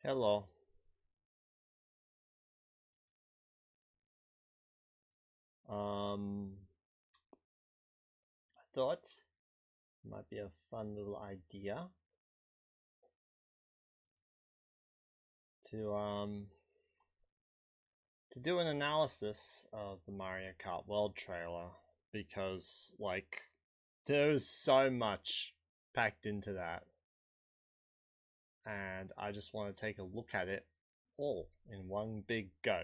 Hello. I thought it might be a fun little idea to to do an analysis of the Mario Kart World trailer because there's so much packed into that, and I just want to take a look at it all in one big go.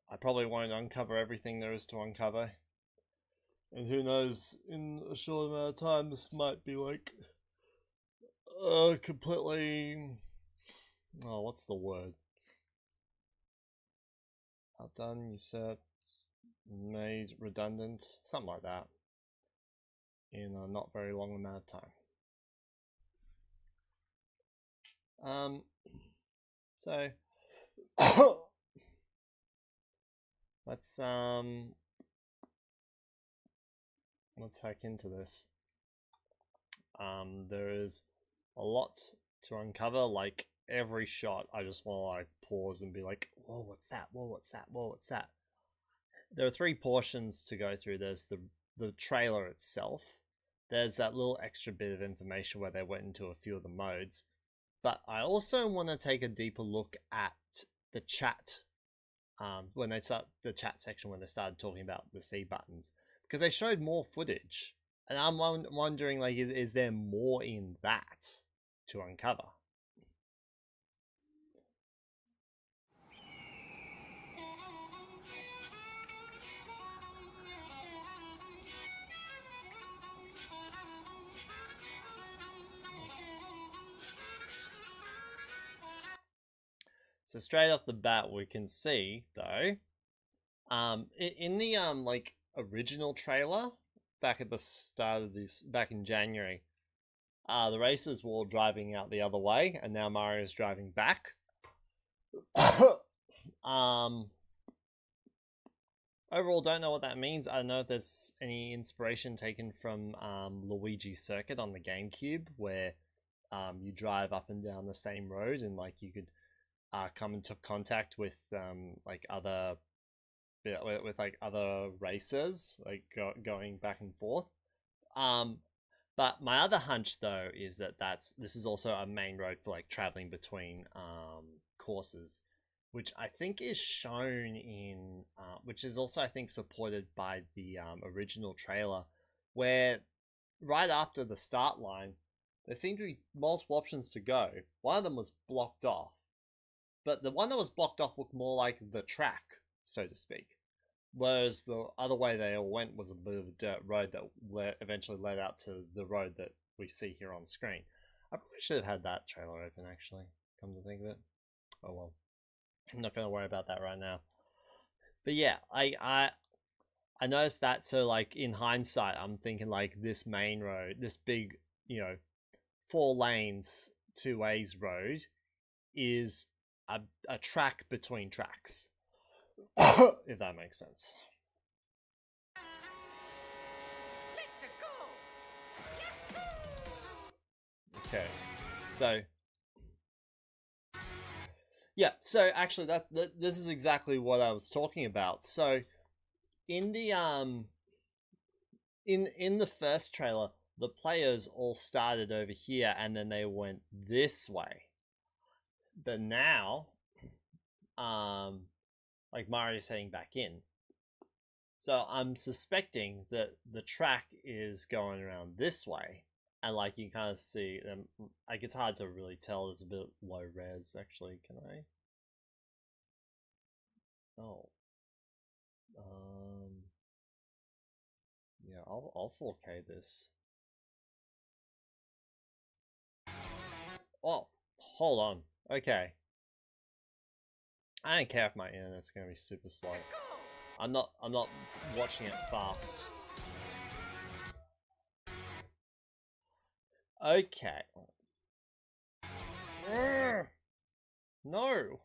I probably won't uncover everything there is to uncover. And who knows, in a short amount of time, this might be completely. Oh, what's the word? Outdone, usurped, made redundant, something like that, in a not very long amount of time. So let's hack into this. There is a lot to uncover. Like every shot, I just want to pause and be like, "Whoa, what's that? Whoa, what's that? Whoa, what's that?" There are three portions to go through. There's the trailer itself. There's that little extra bit of information where they went into a few of the modes. But I also want to take a deeper look at the chat when they start the chat section when they started talking about the C buttons, because they showed more footage, and I'm wondering is there more in that to uncover? So straight off the bat, we can see though, in the original trailer back at the start of this, back in January, the racers were all driving out the other way, and now Mario's driving back. Overall, don't know what that means. I don't know if there's any inspiration taken from Luigi's Circuit on the GameCube, where you drive up and down the same road, and you could come into contact with other other racers, going back and forth. But my other hunch though is that this is also a main road for traveling between courses, which I think is shown in, which is also I think supported by the original trailer, where right after the start line, there seemed to be multiple options to go. One of them was blocked off, but the one that was blocked off looked more like the track, so to speak. Whereas the other way they all went was a bit of a dirt road that eventually led out to the road that we see here on screen. I probably should have had that trailer open, actually, come to think of it. Oh well. I'm not going to worry about that right now. But yeah, I noticed that, so in hindsight, I'm thinking this main road, this big, 4 lanes, 2 ways road, is a track between tracks. If that makes sense. Okay, so yeah, so actually that this is exactly what I was talking about. So in the in the first trailer, the players all started over here and then they went this way. But now, Mario's heading back in. So I'm suspecting that the track is going around this way, and you kind of see them. It's hard to really tell. It's a bit low res, actually. Can I? Oh, yeah. I'll 4K this. Oh, hold on. Okay. I don't care if my internet's gonna be super slow. I'm not watching it fast. Okay. No.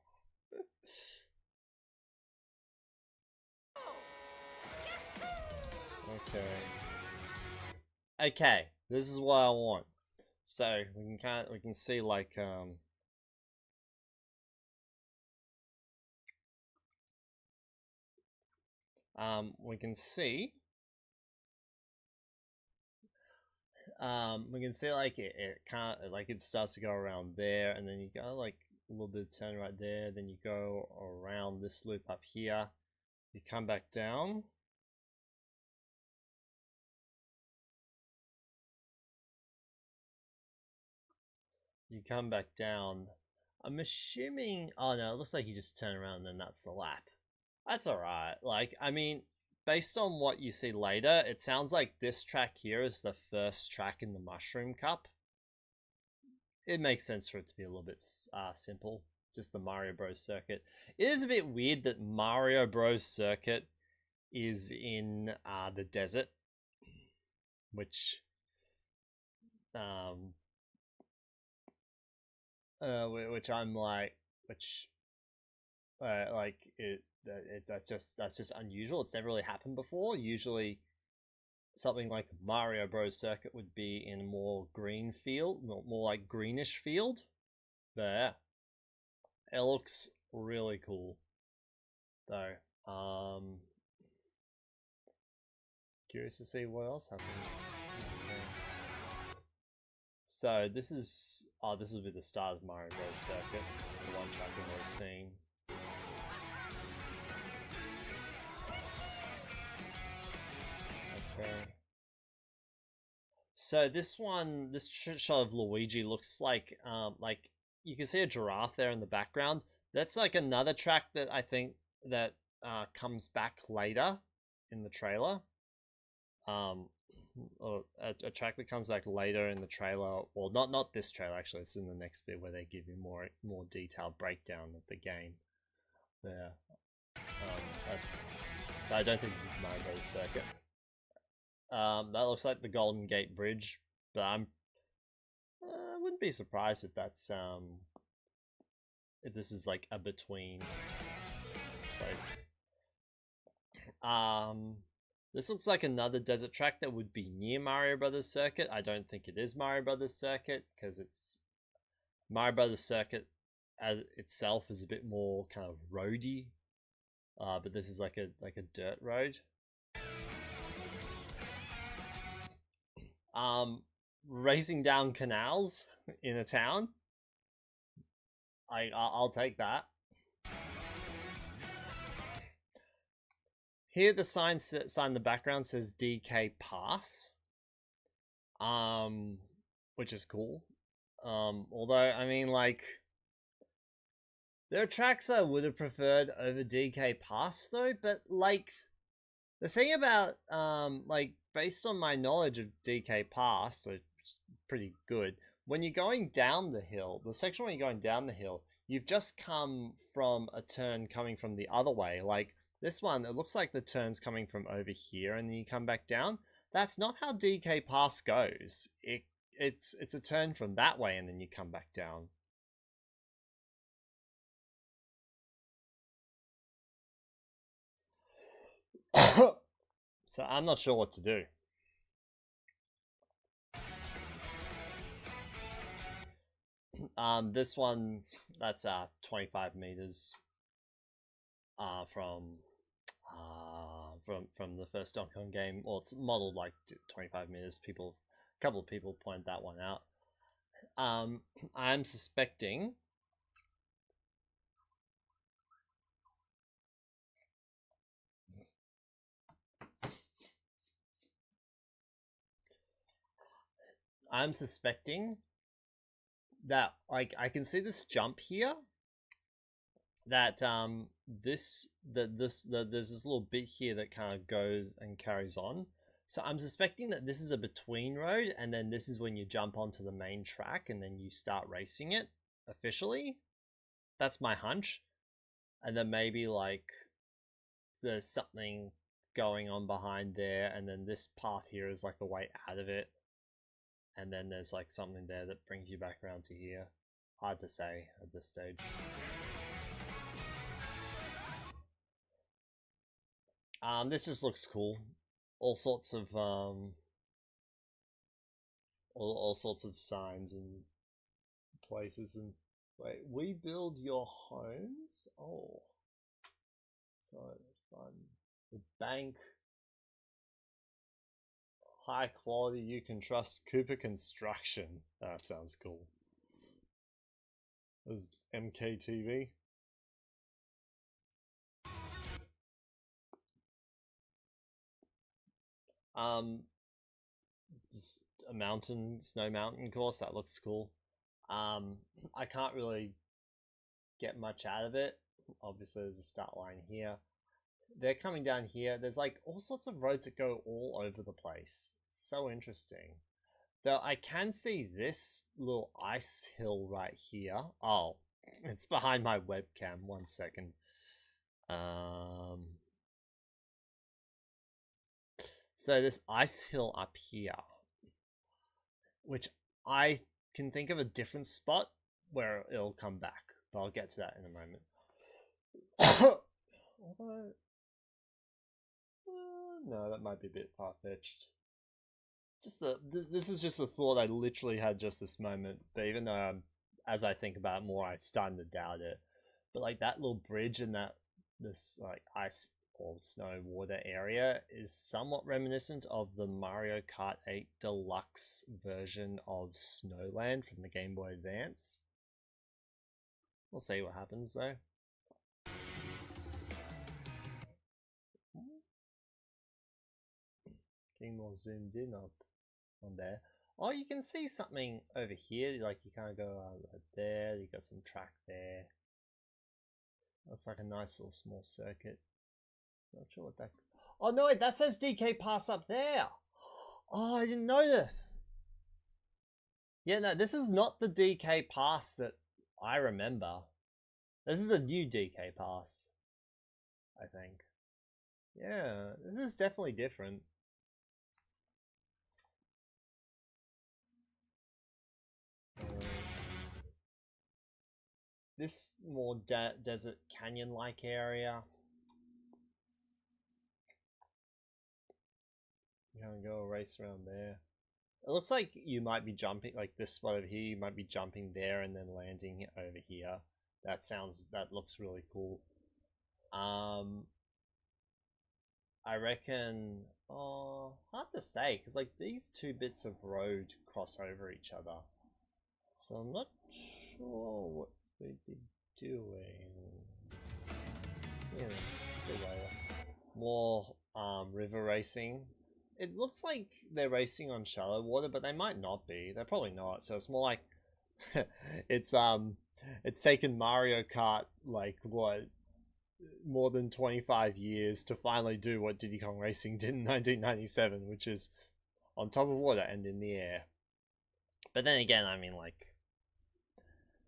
Okay. Okay. This is what I want. So we can see like we can see we can see like it can't like it starts to go around there, and then you go like a little bit of turn right there, then you go around this loop up here, you come back down. You come back down. I'm assuming. Oh no, it looks like you just turn around and then that's the lap. That's alright. Like, I mean, based on what you see later, it sounds like this track here is the first track in the Mushroom Cup. It makes sense for it to be a little bit simple. Just the Mario Bros. Circuit. It is a bit weird that Mario Bros. Circuit is in the desert, which um, which I'm like, which like that's just unusual. It's never really happened before. Usually, something like Mario Bros. Circuit would be in a more green field, more like greenish field. There, it looks really cool, though. Curious to see what else happens. Okay. So this will be the start of Mario Bros. Circuit, the one track we've already seen. Okay. So this shot of Luigi looks like you can see a giraffe there in the background. That's like another track that I think that comes back later in the trailer. Or a track that comes back later in the trailer, well, not this trailer actually. It's in the next bit where they give you more detailed breakdown of the game. Yeah, that's so I don't think this is Mario Bros. Circuit. That looks like the Golden Gate Bridge, but I wouldn't be surprised if this is like a between place. This looks like another desert track that would be near Mario Brothers Circuit. I don't think it is Mario Brothers Circuit because it's Mario Brothers Circuit as itself is a bit more kind of roady, but this is like a dirt road. Racing down canals in a town. I'll take that. Here the sign in the background says DK Pass, which is cool. Although I mean like there are tracks I would have preferred over DK Pass though, but like the thing about like based on my knowledge of DK Pass, which is pretty good, when you're going down the hill, the section when you're going down the hill, you've just come from a turn coming from the other way. Like this one, it looks like the turn's coming from over here and then you come back down. That's not how DK Pass goes. It's a turn from that way and then you come back down. So I'm not sure what to do. This one that's 25 meters from the first Donkey Kong game. Well, it's modeled like 25 meters. A couple of people pointed that one out. I'm suspecting that like I can see this jump here that there's this little bit here that kind of goes and carries on. So I'm suspecting that this is a between road, and then this is when you jump onto the main track, and then you start racing it officially. That's my hunch, and then maybe like there's something going on behind there, and then this path here is like a way out of it, and then there's like something there that brings you back around to here. Hard to say at this stage. This just looks cool. All sorts of all sorts of signs and places. And wait, we build your homes. Oh, so fun. The bank, high quality. You can trust Cooper Construction. That sounds cool. This is MKTV. Just a snow mountain course that looks cool. I can't really get much out of it. Obviously, there's a start line here. They're coming down here. There's like all sorts of roads that go all over the place. It's so interesting. Though I can see this little ice hill right here. Oh, it's behind my webcam. 1 second. So this ice hill up here, which I can think of a different spot where it'll come back, but I'll get to that in a moment. Although, no, that might be a bit far-fetched. This is just a thought I literally had just this moment, but even though as I think about it more, I'm starting to doubt it. But like that little bridge and this like ice or snow water area is somewhat reminiscent of the Mario Kart 8 Deluxe version of Snowland from the Game Boy Advance. We'll see what happens though. Getting more zoomed in up on there. Oh, you can see something over here. Like you kind of go right there. You got some track there. Looks like a nice little small circuit. Not sure what that. Oh no, wait, that says DK Pass up there. Oh, I didn't notice. Yeah, no, this is not the DK Pass that I remember. This is a new DK Pass, I think. Yeah, this is definitely different. This more desert canyon-like area. You're gonna go a race around there. It looks like you might be jumping, like this spot over here, you might be jumping there and then landing over here. That looks really cool. I reckon, oh, hard to say, because like these two bits of road cross over each other. So I'm not sure what we'd be doing. See later. More river racing. It looks like they're racing on shallow water, but they might not be. They're probably not. So it's more like it's taken Mario Kart like what, more than 25 years to finally do what Diddy Kong Racing did in 1997, which is on top of water and in the air. But then again, I mean, like,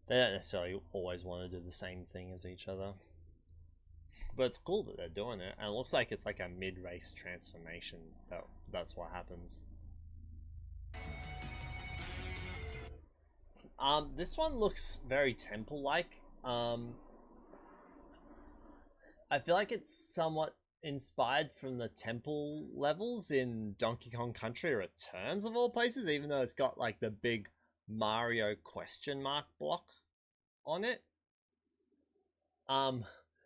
they don't necessarily always want to do the same thing as each other. But it's cool that they're doing it, and it looks like it's like a mid-race transformation. That's what happens. This one looks very temple-like. I feel like it's somewhat inspired from the temple levels in Donkey Kong Country Returns of all places, even though it's got like the big Mario question mark block on it. And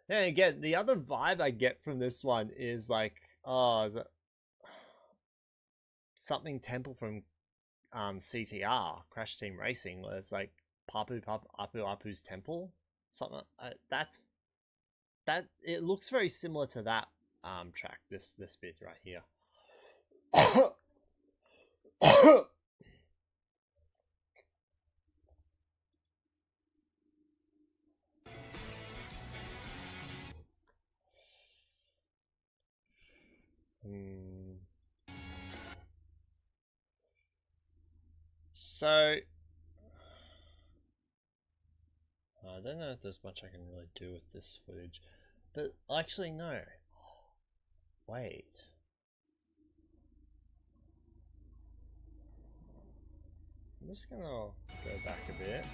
again, the other vibe I get from this one is like, oh, is it something temple from CTR, Crash Team Racing, where it's like Apu Apu's temple. Something that it looks very similar to that track. This bit right here. So I don't know if there's much I can really do with this footage, but actually no. Wait. I'm just gonna go back a bit.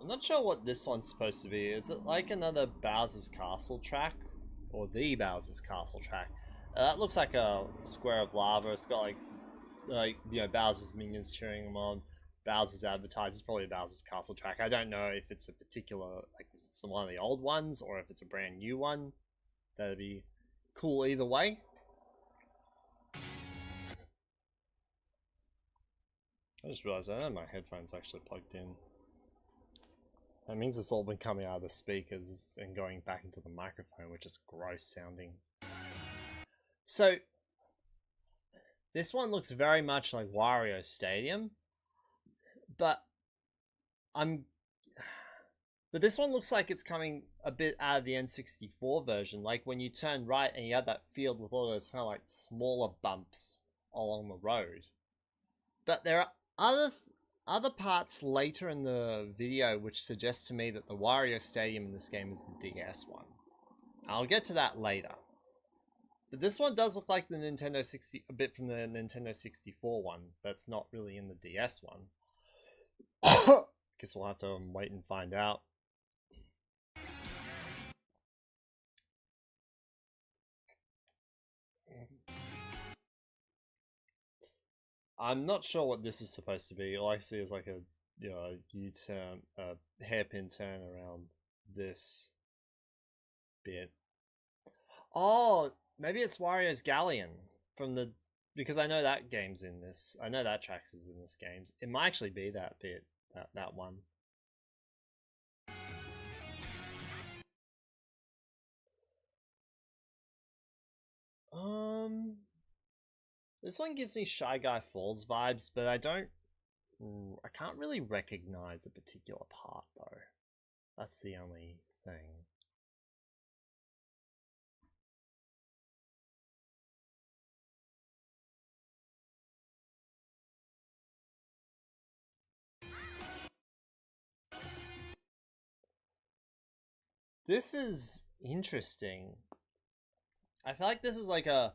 I'm not sure what this one's supposed to be. Is it like another Bowser's Castle track? Or the Bowser's Castle track? That looks like a square of lava. It's got like Bowser's minions cheering him on. Bowser's advertised. It's probably Bowser's castle track. I don't know if it's a particular like if it's one of the old ones or if it's a brand new one. That'd be cool either way. I just realized I don't have my headphones actually plugged in. That means it's all been coming out of the speakers and going back into the microphone, which is gross sounding. So, this one looks very much like Wario Stadium, but I'm... But this one looks like it's coming a bit out of the N64 version, like when you turn right and you have that field with all those kind of like smaller bumps along the road. But there are other parts later in the video which suggest to me that the Wario Stadium in this game is the DS one. I'll get to that later. But this one does look like the Nintendo 60, a bit from the Nintendo 64 one. That's not really in the DS one. Guess we'll have to wait and find out. I'm not sure what this is supposed to be. All I see is like a U-turn, a hairpin turn around this bit. Oh, maybe it's Wario's Galleon from the because I know that game's in this. I know that tracks is in this game. It might actually be that bit, that one. This one gives me Shy Guy Falls vibes, but I can't really recognize a particular part though. That's the only thing. This is interesting. I feel like this is like a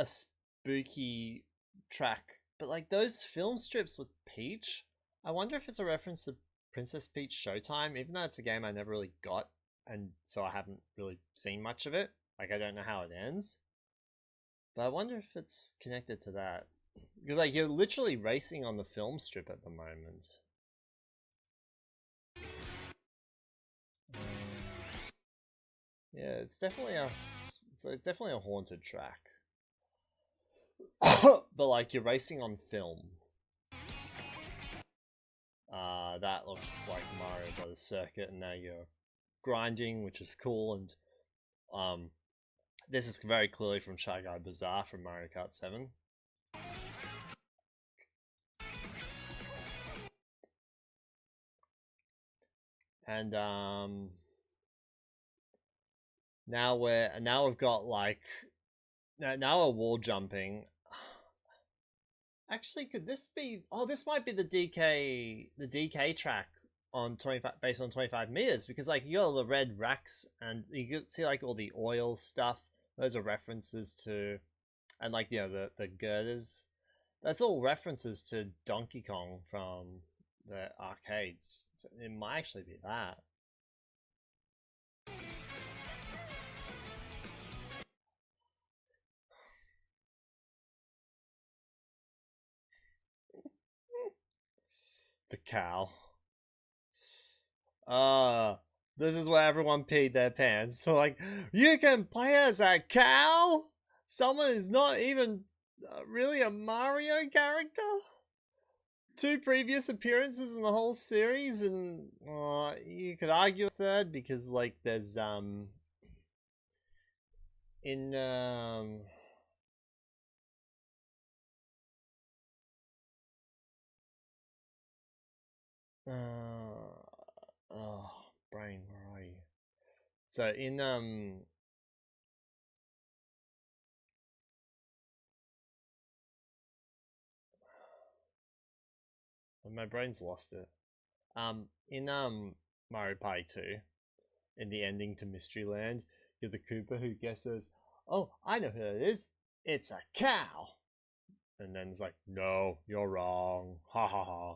spooky track, but like those film strips with Peach, I wonder if it's a reference to Princess Peach Showtime, even though it's a game I never really got, and so I haven't really seen much of it. Like I don't know how it ends, but I wonder if it's connected to that because like you're literally racing on the film strip at the moment. Yeah, it's definitely a haunted track. But like you're racing on film. That looks like Mario Brothers Circuit, and now you're grinding, which is cool. And this is very clearly from Shy Guy Bazaar from Mario Kart 7. And now we've got like now we're wall jumping. Actually, could this be? Oh, this might be the DK track on 25 based on 25 meters because like you got all the red racks and you can see like all the oil stuff. Those are references to, and like the girders. That's all references to Donkey Kong from the arcades. So it might actually be that. The cow. This is where everyone peed their pants. So like, you can play as a cow? Someone who's not even really a Mario character? 2 previous appearances in the whole series, and you could argue a third because like there's in oh brain, where are you? So in my brain's lost it. In Mario Party 2, in the ending to Mystery Land, you're the Koopa who guesses, oh, I know who it is. It's a cow. And then it's like, no, you're wrong. Ha ha ha.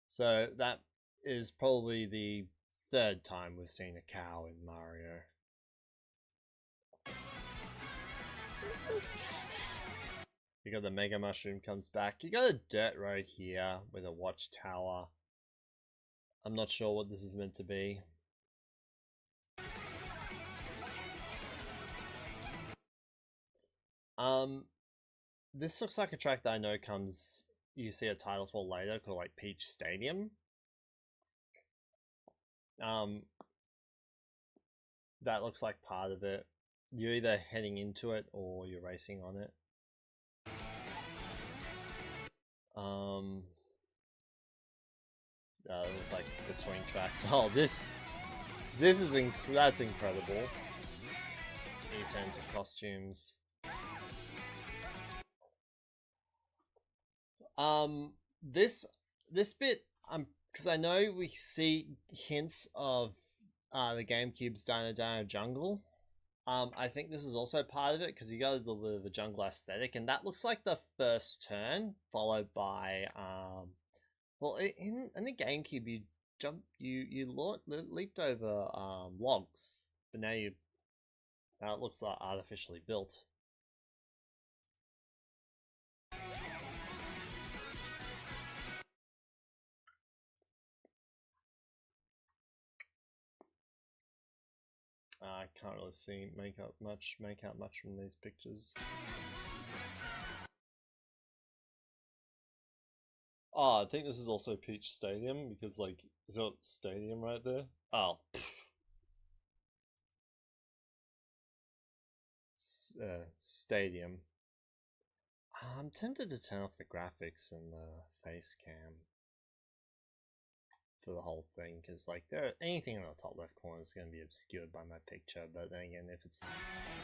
So that is probably the 3rd time we've seen a cow in Mario. You got the Mega Mushroom comes back. You got a dirt road here with a watchtower. I'm not sure what this is meant to be. This looks like a track that I know comes. You see a title for later called like Peach Stadium. That looks like part of it. You're either heading into it or you're racing on it. It was like between tracks. Oh, that's incredible. You turn to costumes. This bit, because I know we see hints of the GameCube's Dino Dino Jungle. I think this is also part of it because you got a little bit of a jungle aesthetic, and that looks like the first turn, followed by well, in the GameCube you leaped over logs, but now it looks like artificially built. I can't really make out much from these pictures. Oh, I think this is also Peach Stadium because, like, is there a stadium right there? Oh, stadium. I'm tempted to turn off the graphics and the face cam for the whole thing because, like, anything in the top left corner is going to be obscured by my picture. But then again, if it's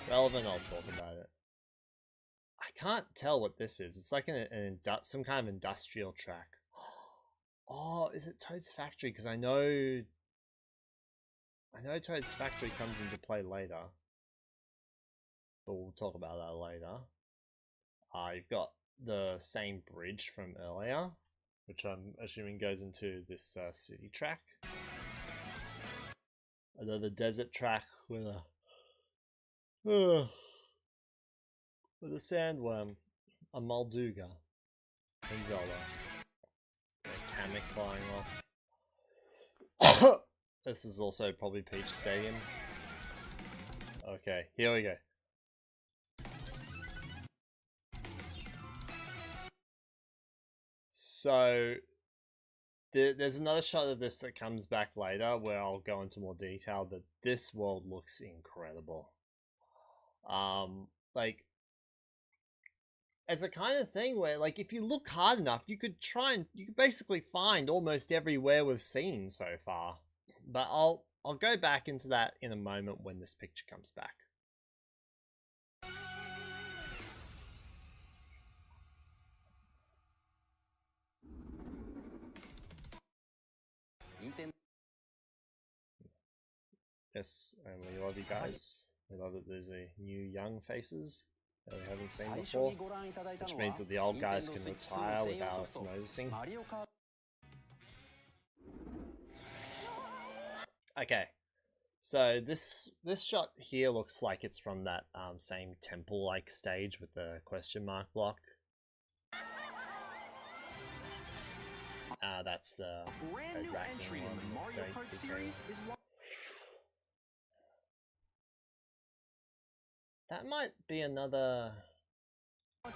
relevant, I'll talk about it. I can't tell what this is. It's like some kind of industrial track. Oh, is it Toad's Factory? Because I know Toad's Factory comes into play later, but we'll talk about that later. You've got the same bridge from earlier, which I'm assuming goes into this city track. Another desert track with a sandworm, a Molduga, and Zelda. A Kamek flying off. This is also probably Peach Stadium. Okay, here we go. So there's another shot of this that comes back later where I'll go into more detail, but this world looks incredible. Like, it's a kind of thing where, like, if you look hard enough, you could basically find almost everywhere we've seen so far. But I'll go back into that in a moment when this picture comes back. Yes, and we love you guys. We love that there's a new young faces that we haven't seen before, which means that the old guys can retire without us noticing. Okay, so this shot here looks like it's from that same temple-like stage with the question mark block. That's the brand new entry in the Mario Kart series is. That might be another. Hard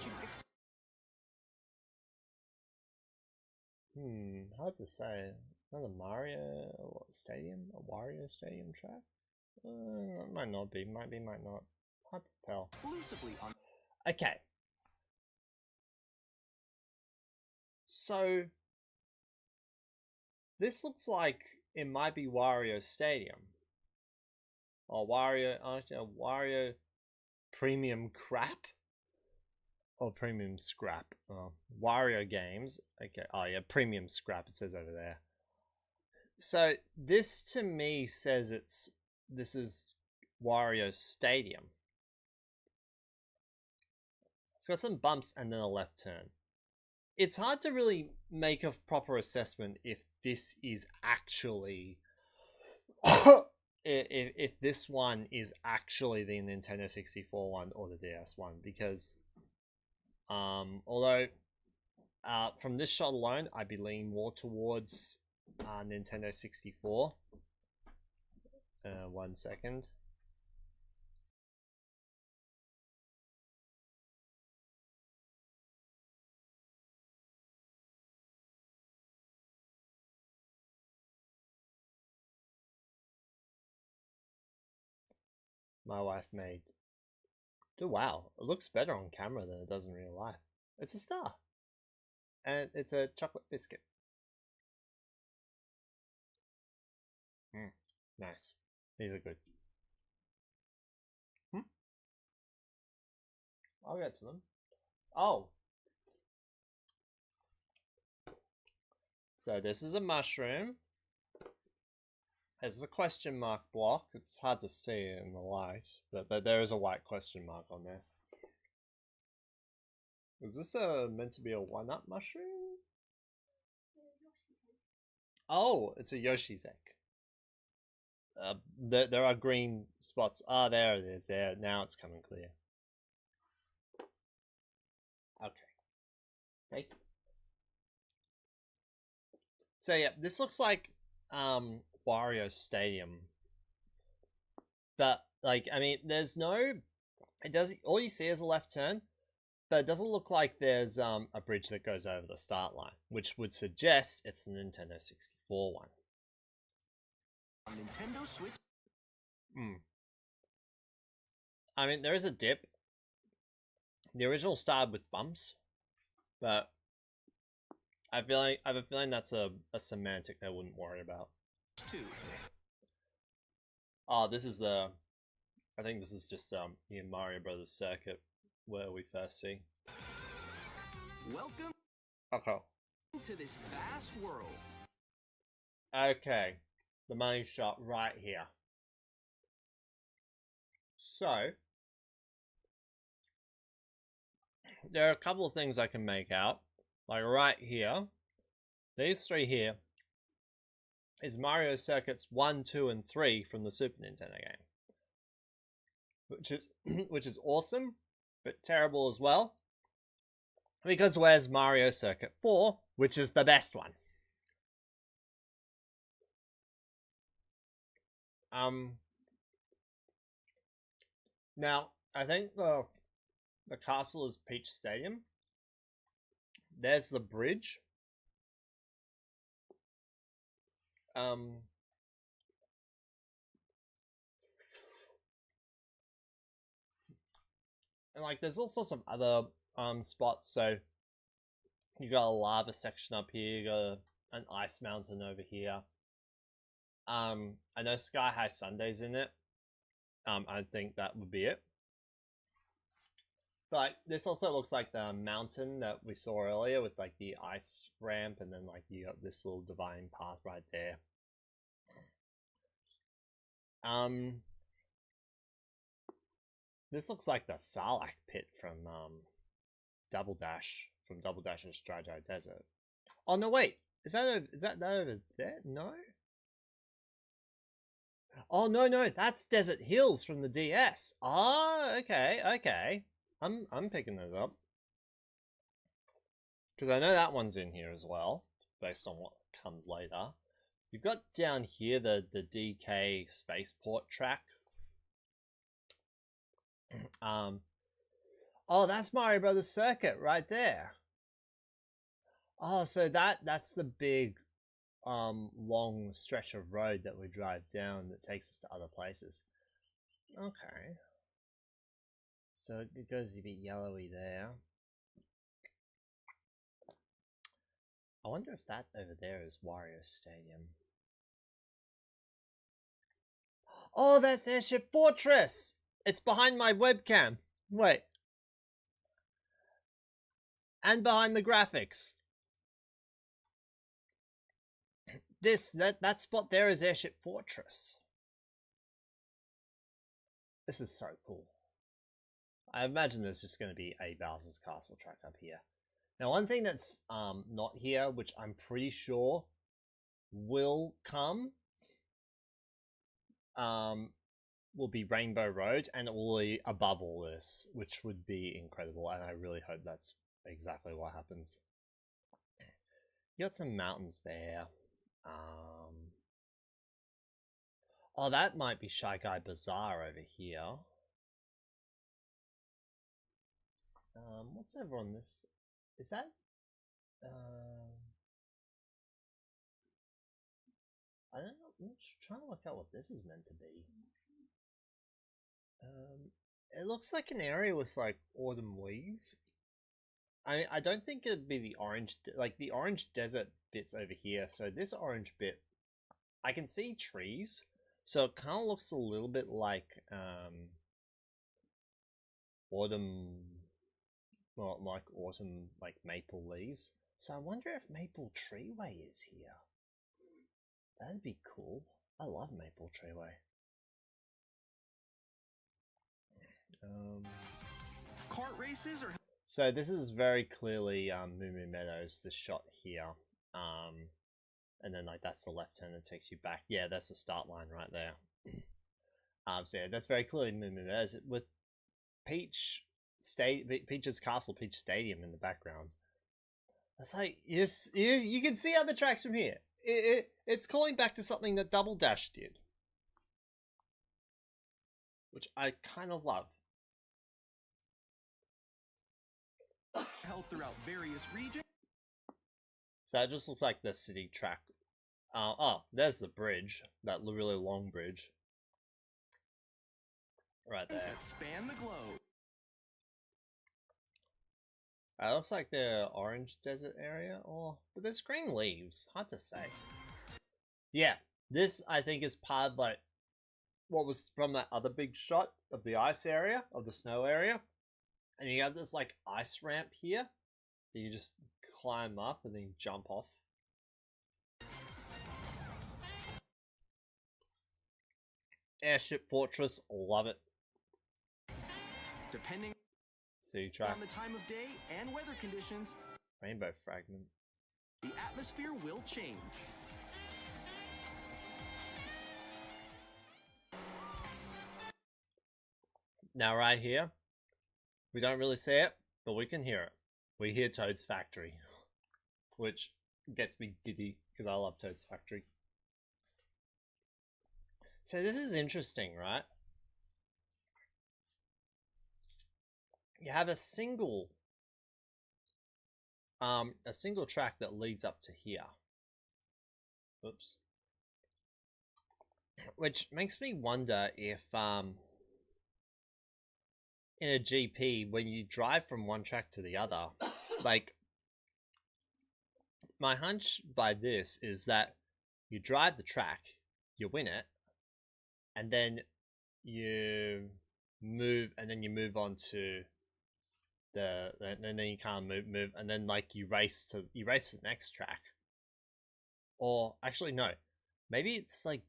to say. Another Mario Stadium? A Wario Stadium track? Might not be. Might be, might not. Hard to tell. Okay. So, this looks like it might be Wario Stadium. Or Wario Premium Crap? Or Premium Scrap. Wario Games. Okay. Oh yeah, Premium Scrap it says over there. So this to me says this is Wario Stadium. It's got some bumps and then a left turn. It's hard to really make a proper assessment if this is actually if this one is actually the Nintendo 64 one or the DS one, because although from this shot alone, I'd be leaning more towards Nintendo 64. 1 second. My wife made. Oh wow, it looks better on camera than it does in real life. It's a star. And it's a chocolate biscuit. Nice. These are good. I'll get to them. Oh. So this is a mushroom. This is a question mark block. It's hard to see it in the light, but there is a white question mark on there. Is this meant to be a one-up mushroom? Oh, it's a Yoshi's egg. There are green spots. Ah, there it is. There, now it's coming clear. Okay. Thank you. So yeah, this looks like Wario Stadium, but like I mean, there's no. It does. All you see is a left turn, but it doesn't look like there's a bridge that goes over the start line, which would suggest it's the Nintendo 64 one. On Nintendo Switch. I mean, there is a dip. The original started with bumps, but I have a feeling that's a semantic I wouldn't worry about. Oh, this is the. I think this is just Mario Brothers Circuit where we first see. Welcome. Okay. To this vast world. Okay, the money shot right here. So there are a couple of things I can make out. Like right here, these three here is Mario Circuits 1, 2, and 3 from the Super Nintendo game. Which is awesome, but terrible as well. Because where's Mario Circuit 4, which is the best one? Now, I think the castle is Peach Stadium. There's the bridge. And like there's all sorts of other spots. So you got a lava section up here, you got an ice mountain over here. I know Sky High Sunday's in it. I think that would be it. But this also looks like the mountain that we saw earlier with like the ice ramp, and then like you got this little divine path right there. This looks like the Sarlacc pit from Double Dash's Dry Dry Desert. Oh no, wait, is that over there? No. Oh no, that's Desert Hills from the DS. Oh, okay. I'm picking those up because I know that one's in here as well, based on what comes later. You've got down here the DK spaceport track. Oh, that's Mario Brothers Circuit right there. Oh, so that's the big long stretch of road that we drive down that takes us to other places. Okay. So it goes a bit yellowy there. I wonder if that over there is Wario Stadium. Oh, that's Airship Fortress! It's behind my webcam. Wait. And behind the graphics. That spot there is Airship Fortress. This is so cool. I imagine there's just going to be a Bowser's Castle track up here. Now, one thing that's not here, which I'm pretty sure will come, will be Rainbow Road, and it will be above all this, which would be incredible. And I really hope that's exactly what happens. You got some mountains there. Oh, that might be Shy Guy Bazaar over here. What's over on this? Is that? I don't know. I'm just trying to work out what this is meant to be. It looks like an area with like autumn leaves. I don't think it'd be the orange, like the orange desert bits over here. So this orange bit, I can see trees. So it kind of looks a little bit like autumn, well, like autumn, like maple leaves. So I wonder if Maple Treeway is here. That'd be cool. I love Maple Treeway. Kart races or so this is very clearly Moo Moo Meadows, the shot here. And then like that's the left turn that takes you back. Yeah, that's the start line right there. So yeah, that's very clearly Moo Moo Meadows with Peach's Castle, Peach Stadium in the background. It's like you can see other tracks from here. It's calling back to something that Double Dash did, which I kind of love. Held throughout various regions. So it just looks like the city track. Oh, there's the bridge, that really long bridge, right there. That span the globe. It looks like the orange desert area, but there's green leaves. Hard to say. Yeah, this I think is part of like what was from that other big shot of the ice area, of the snow area. And you have this like ice ramp here that you just climb up and then jump off. Airship Fortress, love it. Depending on the time of day and weather conditions, Rainbow Fragment, the atmosphere will change. Now right here, we don't really see it, but we can hear it. We hear Toad's Factory, which gets me giddy because I love Toad's Factory. So this is interesting, right? You have a single track that leads up to here. Oops. Which makes me wonder if in a GP, when you drive from one track to the other, like my hunch by this is that you drive the track, you win it, and then you move on to and then you can't move, and then like you race the next track. Or actually no, maybe it's like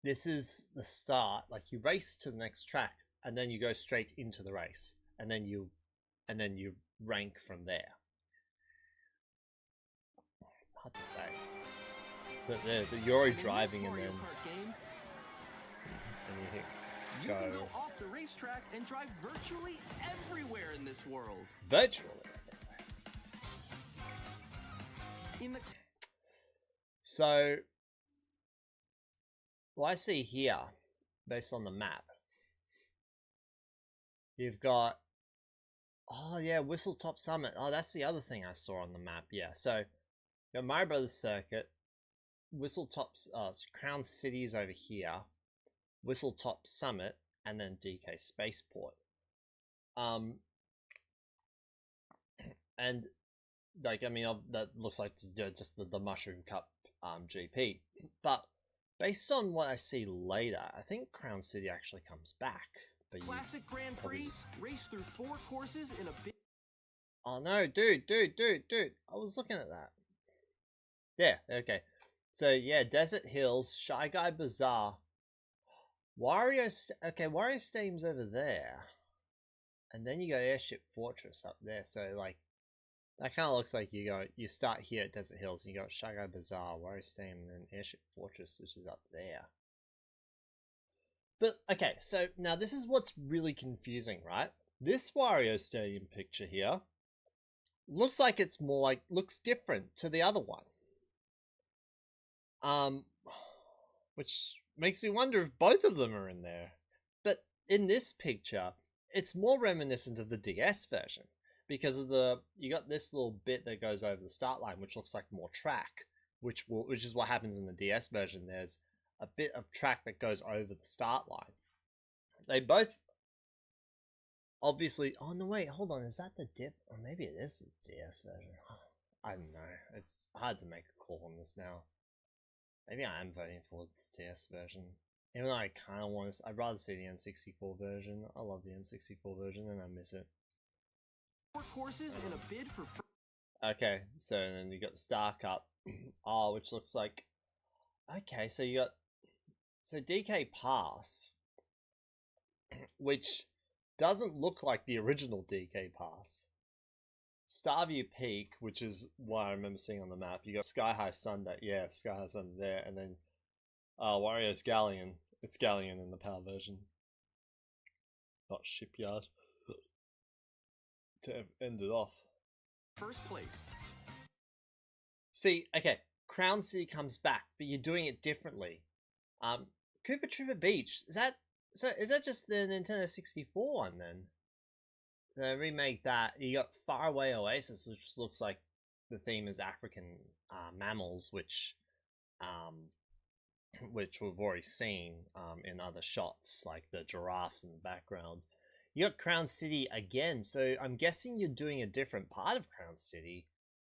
this is the start, like you race to the next track and then you go straight into the race, and then you rank from there. Hard to say. But you're already driving, and then you hit go. You can go off the racetrack and drive virtually everywhere in this world. Virtually. So, what I see here, based on the map, you've got, oh yeah, Whistletop Summit. Oh, that's the other thing I saw on the map. Yeah, so you got Mario Brothers Circuit, Whistletop's Crown City is over here, Whistletop Summit, and then DK Spaceport. And like, I mean, that looks like just the Mushroom Cup GP. But based on what I see later, I think Crown City actually comes back. But Classic Grand Prix, race through 4 courses in a big... Oh no, dude. I was looking at that. Yeah, okay. So yeah, Desert Hills, Shy Guy Bazaar, Wario Stadium's over there. And then you go Airship Fortress up there. So like, that kind of looks like you start here at Desert Hills, and you go Shy Guy Bazaar, Wario Stadium, and then Airship Fortress, which is up there. But okay, so now this is what's really confusing, right? This Wario Stadium picture here looks like it's more like looks different to the other one. Um, which makes me wonder if both of them are in there. But in this picture, it's more reminiscent of the DS version because of you got this little bit that goes over the start line, which looks like more track, which is what happens in the DS version. There's a bit of track that goes over the start line. They both obviously. Oh no, wait, hold on. Is that the dip? Or maybe it is the DS version. I don't know. It's hard to make a call on this now. Maybe I am voting for the DS version. Even though I kind of want to, I'd rather see the N64 version. I love the N64 version and I miss it. Courses in a bid for. Okay, so then you got the Star Cup. Oh, which looks like. Okay, so you got. So DK Pass, which doesn't look like the original DK Pass. Starview Peak, which is what I remember seeing on the map. You got Sky High Sunday. Yeah, Sky High Sunday there. And then Wario's Galleon. It's Galleon in the PAL version. Not Shipyard. To end it off. First place. See, okay, Crown City comes back, but you're doing it differently. Koopa Troopa Beach, is that just the Nintendo 64 one then? They remake that. You got Faraway Oasis, which looks like the theme is African mammals, which we've already seen in other shots, like the giraffes in the background. You got Crown City again, so I'm guessing you're doing a different part of Crown City,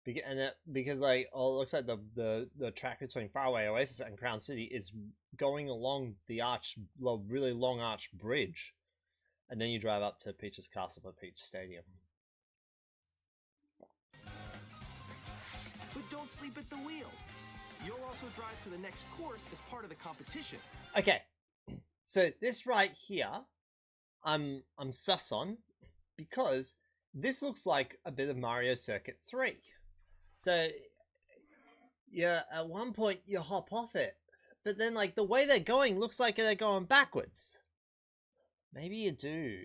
because like it looks like the track between Faraway Oasis and Crown City is going along the really long arch bridge, and then you drive up to Peach's Castle at Peach Stadium. But don't sleep at the wheel. You'll also drive to the next course as part of the competition. Okay, so this right here, I'm sus on, because this looks like a bit of Mario Circuit 3. So, yeah, at one point you hop off it, but then like the way they're going looks like they're going backwards. Maybe you do,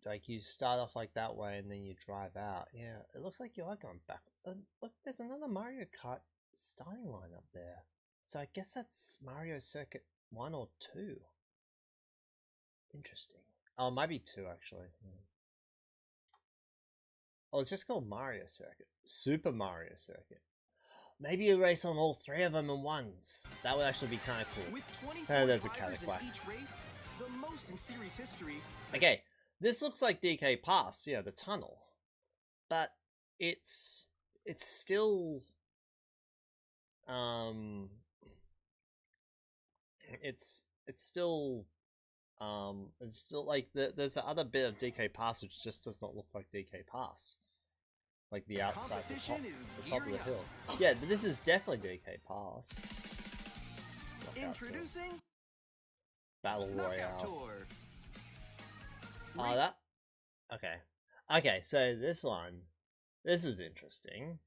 like you start off like that way and then you drive out. Yeah, it looks like you are going backwards. Look, there's another Mario Kart starting line up there. So I guess that's Mario Circuit 1 or 2. Interesting. Oh, it might be 2 actually. Oh, it's just called Mario Circuit. Super Mario Circuit. Maybe you race on all 3 of them in once. That would actually be kind of cool. With 24 there's a drivers in Cadillac. each race, the most in series history. Okay, this looks like DK Pass, yeah, the tunnel. But it's still it's still like there's the other bit of DK Pass which just does not look like DK Pass. Like the outside, the top of the hill. Yeah, this is definitely DK Pass. Introducing Battle Royale. Tour. Oh, that? Okay. Okay, so this is interesting.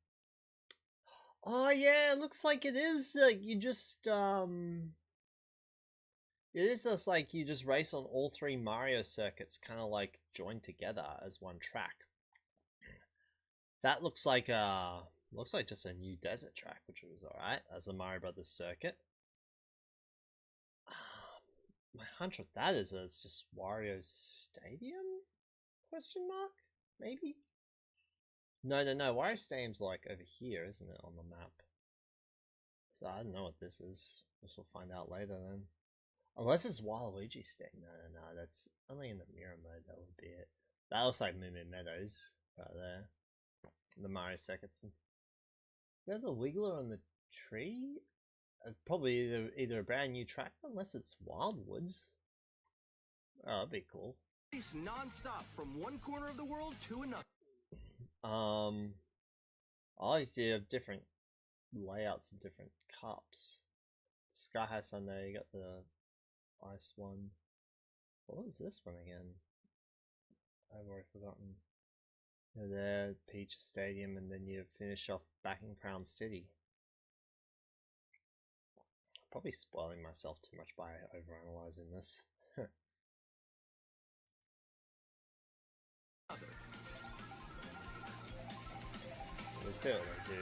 Oh yeah, it looks like it is, you just, it is just like you just race on all 3 Mario circuits, kind of like joined together as one track. That looks like just a new desert track, which was alright, as the Mario Brothers circuit. My hunch with that is that it's just Wario Stadium? Question mark? Maybe? No. Wario Stadium's like over here, isn't it, on the map? So I don't know what this is. Guess we'll find out later then. Unless it's Waluigi Stadium. No. That's only in the mirror mode. That would be it. That looks like Moo Moo Meadows right there. The Mario circuits. Is that the Wiggler on the tree? Probably either a brand new track, unless it's Wildwoods. Oh, that'd be cool. Race non-stop from one corner of the world to another. I see you have different layouts and different cups. Sky High Sunday, you got the ice one. What was this one again? I've already forgotten. You're there, Peach Stadium, and then you finish off back in Crown City. Probably spoiling myself too much by overanalyzing this. We'll see what they do.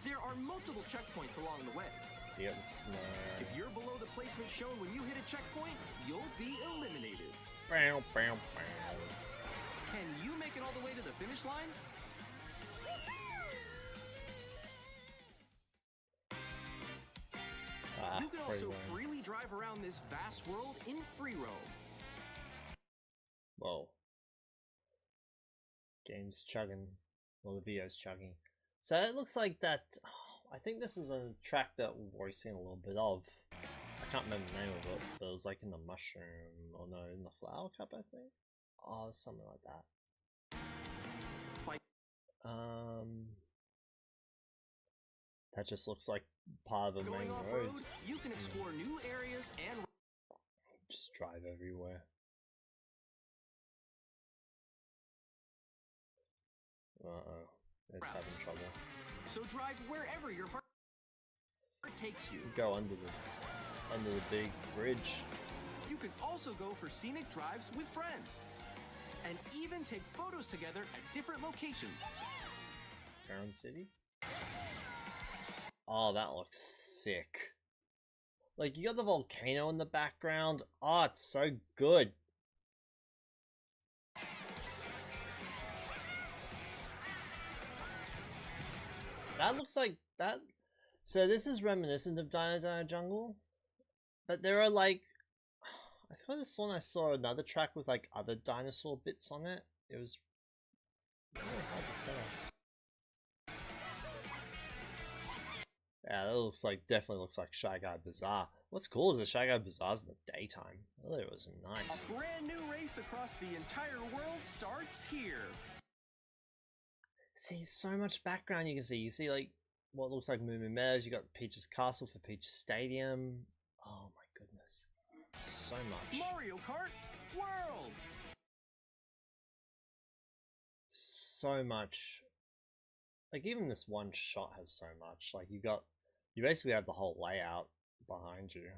There are multiple checkpoints along the way. So you got the snow. If you're below the placement shown when you hit a checkpoint, you'll be eliminated. Bow, bow, bow. Can you make it all the way to the finish line? You can also freely drive around this vast world in free roam. Whoa. Game's chugging. Well, the video's chugging. So it looks like that. I think this is a track that we're voicing a little bit of. I can't remember the name of it, but it was like in the mushroom, or no, in the flower cup, I think. Oh, something like that. That just looks like part of a main road. You can explore new areas and just drive everywhere. Uh-oh, it's having trouble. So drive wherever your heart takes you. Go under the big bridge. You can also go for scenic drives with friends, and even take photos together at different locations. Crown City? Oh, that looks sick. Like, you got the volcano in the background. Oh, it's so good. That looks like that. So this is reminiscent of Dino Dino Jungle, but there are like, I thought this one I saw another track with like other dinosaur bits on it. It was really hard to tell. Yeah, that looks like, definitely looks like Shy Guy Bazaar. What's cool is that Shy Guy Bazaar's in the daytime. Really, it was nice. A brand new race across the entire world starts here. See, so much background you can see. You see like what looks like Moo Moo Meadows. You got Peach's Castle for Peach Stadium. Oh my goodness, so much. Mario Kart World. So much. Like even this one shot has so much. Like you basically have the whole layout behind you.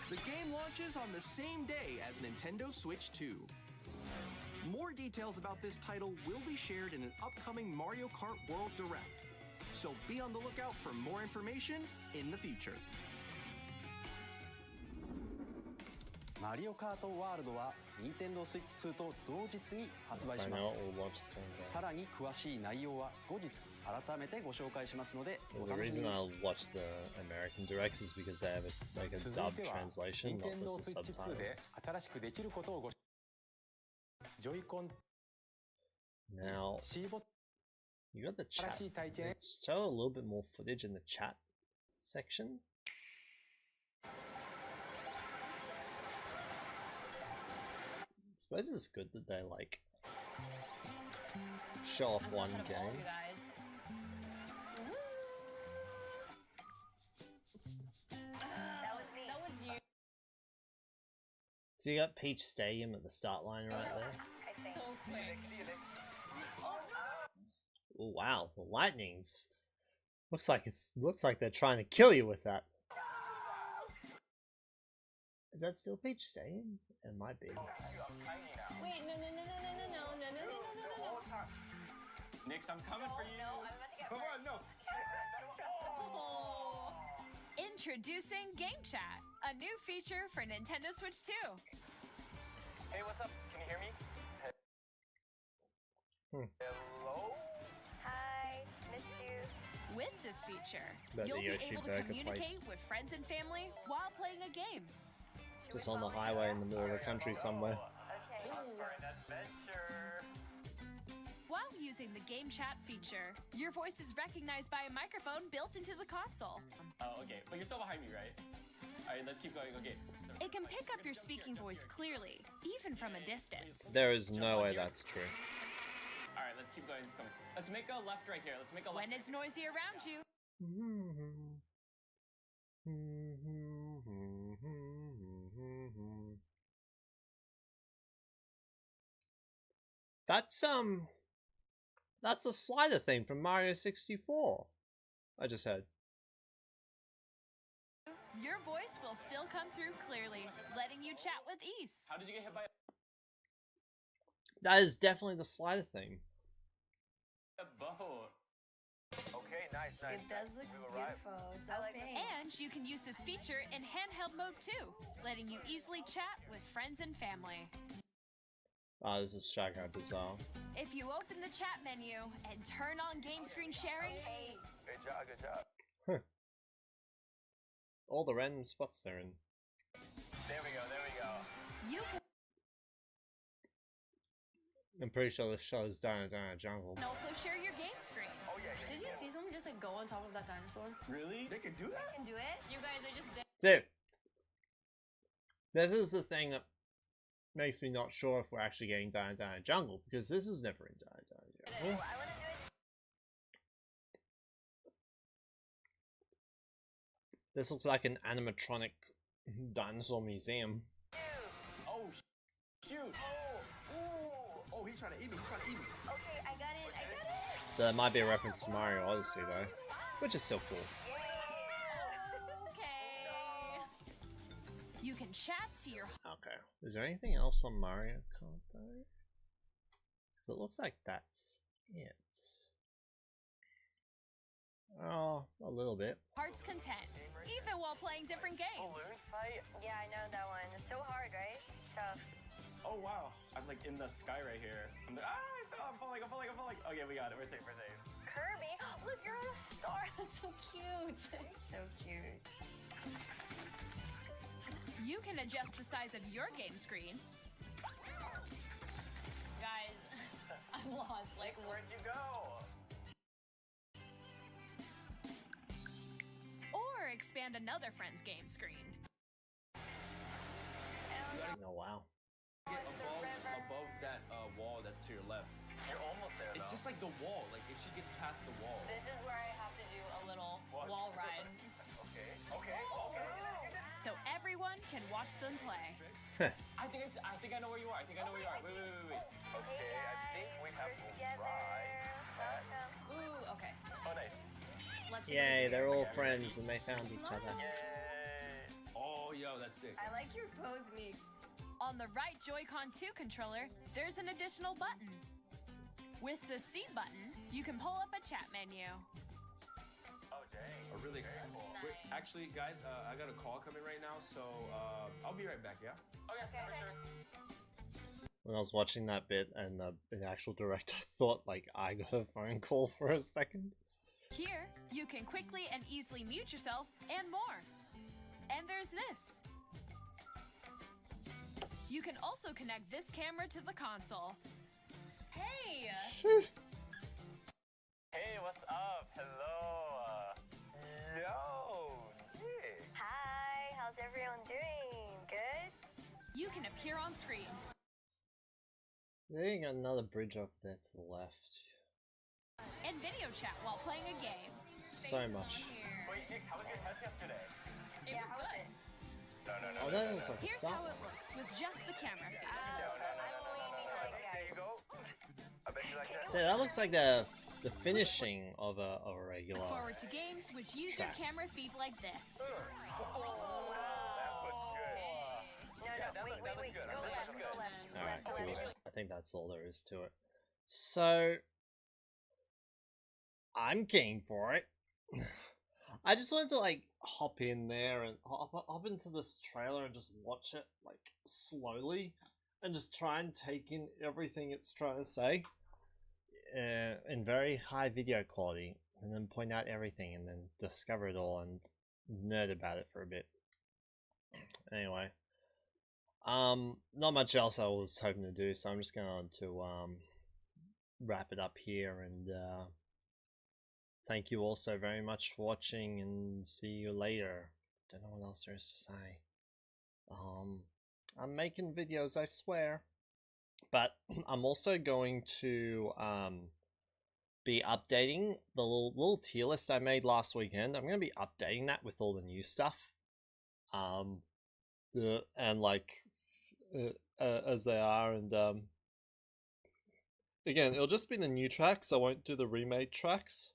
The game launches on the same day as Nintendo Switch 2. More details about this title will be shared in an upcoming Mario Kart World Direct, so be on the lookout for more information in the future. マリオカートワールドは Nintendo Switch 2と同日に発売します。さらに詳しい内容は後日改めてご紹介しますので、 Well, the reason I'll watch the American directs is because they have like a dubbed translation, not Nintendo just the Switch 2で subtitles. 新しくできることをごジョイコン Now, シーボ you got the chat. 新しい体験 Let's show a little bit more footage in the chat section. I suppose it's good that they like show off one game. That was you. So you got Peach Stadium at the start line right there. So quick. Oh wow, the lightnings. Looks like they're trying to kill you with that. Is that still Peach Stadium? It might be. Wait, no. Nix, I'm coming for you. No, I'm about to get Come on, no. Oh. Introducing Game Chat, a new feature for Nintendo Switch 2. Hey, what's up? Can you hear me? Hello? Hi, missed you. With this feature, That you'll the be Yoshi able to Burger communicate place. with friends and family while playing a game. Just on the highway in the middle of the country somewhere. Okay. For an adventure. While using the Game Chat feature, your voice is recognized by a microphone built into the console. Oh, okay. But you're still behind me, right? All right, let's keep going. Okay. It can pick up your speaking voice clearly, even from a distance. There is no way that's true. All right, let's keep going. Let's make a left right here. Let's make a left. When it's noisy around you, That's a slider theme from Mario 64. I just heard. your voice will still come through clearly, letting you chat with ease. How did you get hit by That is definitely the slider thing. a boat? Okay, nice. It does look beautiful. It's so pink. And you can use this feature in handheld mode too, letting you easily chat with friends and family. Oh, this is Shadow Bizarre. If you open the chat menu and turn on game screen sharing, Good job. Huh. All the random spots they're in. There we go. you I'm pretty sure this shows down a jungle. can also share your game screen. Oh yeah. Did you see someone just like go on top of that dinosaur? Really? They can do that? Can do it. You guys are just Dude, this is the thing that makes me not sure if we're actually getting Dino Jungle, because this is never in Dino Jungle. I want to do it. This looks like an animatronic dinosaur museum. Oh shoot! Oh, he's trying to eat me. Okay, I got it. There might be a reference to Mario Odyssey though, which is still cool. okay. You can chat to your Okay, is there anything else on Mario Kart though? Because it looks like that's it. Oh, a little bit. heart's content, even while playing different games. fight? Yeah, I know that one. It's so hard, right? Tough. Oh wow! I'm like in the sky right here. I'm like, I'm falling. Okay, we got it. We're safe. Kirby, look, you're on a star. That's so cute. So cute. You can adjust the size of your game screen. Guys, I'm lost. Like, Where'd you go? Or expand another friend's game screen. Oh wow. Get above that wall that's to your left. You're almost there. It's just like the wall. Like if she gets past the wall. this is where I have to do a little wall ride. Okay. So everyone can watch them play. I think I know where you are. Wait. Okay, I think we have to Ooh, okay. Oh, nice. Let's Yay, they're all friends and they found each other. Oh, yo, that's sick. I like your pose, Meeks. On the right Joy-Con 2 controller, there's an additional button. With the C button, you can pull up a chat menu. Oh, dang. Oh, really? Wait, actually, guys, I got a call coming right now, so I'll be right back, yeah? Okay, for sure. When I was watching that bit and the actual director thought like I got a phone call for a second. Here, you can quickly and easily mute yourself and more. And there's this. You can also connect this camera to the console. Hey! Hey, what's up? Hello. Yo, Nick. Hi, how's everyone doing? Good? You can appear on screen. There you got another bridge up there to the left. And video chat while playing a game. So much. Wait, Nick, how was your test yesterday? It was good. No. Oh, that looks like a Here's start. how it looks with just the camera feed. There you go. I bet you like that. See, that looks like the finishing of a regular. Look forward to games which use your Track. camera feed like this. That looks good. Wait. Go left. Alright, cool. I think that's all there is to it. So, I'm keen for it. I just wanted to like hop in there and hop into this trailer and just watch it like slowly and just try and take in everything it's trying to say in very high video quality, and then point out everything and then discover it all and nerd about it for a bit. Anyway, not much else I was hoping to do, so I'm just going to wrap it up here, and thank you all so very much for watching, and see you later. Don't know what else there is to say. I'm making videos, I swear. But I'm also going to be updating the little tier list I made last weekend. I'm going to be updating that with all the new stuff. And like as they are, and again, it'll just be the new tracks. I won't do the remade tracks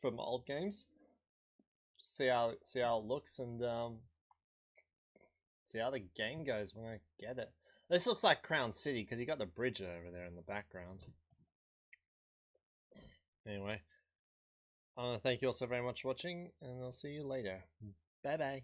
from old games. see how it looks and see how the game goes when I get it. This looks like Crown City because you got the bridge over there in the background. Anyway, I want to thank you all so very much for watching, and I'll see you later. Bye bye.